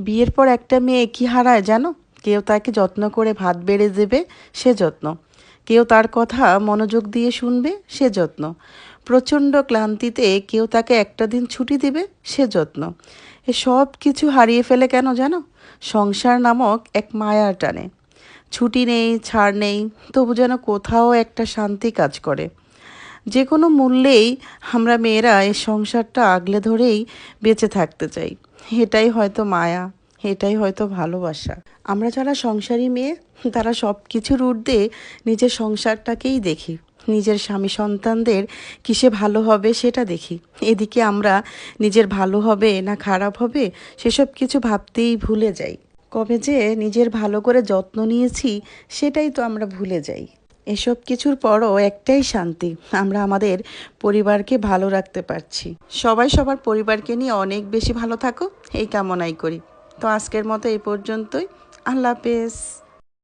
বিয়ের পর একটা মেয়ে কি হারায় জানো? কেউ তাকে যত্ন করে ভাত বেড়ে দেবে, সে যত্ন। কেউ তার কথা মনোযোগ দিয়ে শুনবে, সে যত্ন। প্রচণ্ড ক্লান্তিতে কেউ তাকে একটা দিন ছুটি দেবে, সে যত্ন। এ সব কিছু হারিয়ে ফেলে কেন জানো? সংসার নামক এক মায়ার টানে। ছুটি নেই, ছাড় নেই, তবু যেন কোথাও একটা শান্তি কাজ করে। যে কোনো মূল্যেই আমরা মেয়েরা এই সংসারটা আগলে ধরেই বেঁচে থাকতে চাই। এটাই হয়তো মায়া, এটাই হয়তো ভালোবাসা। আমরা যারা সংসারী মেয়ে, তারা সব কিছুর ঊর্ধ্বে নিজের সংসারটাকেই দেখি। নিজের স্বামী সন্তানদের কিসে ভালো হবে সেটা দেখি। এদিকে আমরা নিজের ভালো হবে না খারাপ হবে সেসব কিছু ভাবতেই ভুলে যাই। কবে যে নিজের ভালো করে যত্ন নিয়েছি সেটাই তো আমরা ভুলে যাই। এসব কিছুর পরও একটাই শান্তি, আমরা আমাদের পরিবারকে ভালো রাখতে পারছি। সবাই সবার পরিবারকে নিয়ে অনেক বেশি ভালো থাকো, এই কামনাই করি। তো আজকের মতো এই পর্যন্তই। আল্লাহ হাফেজ।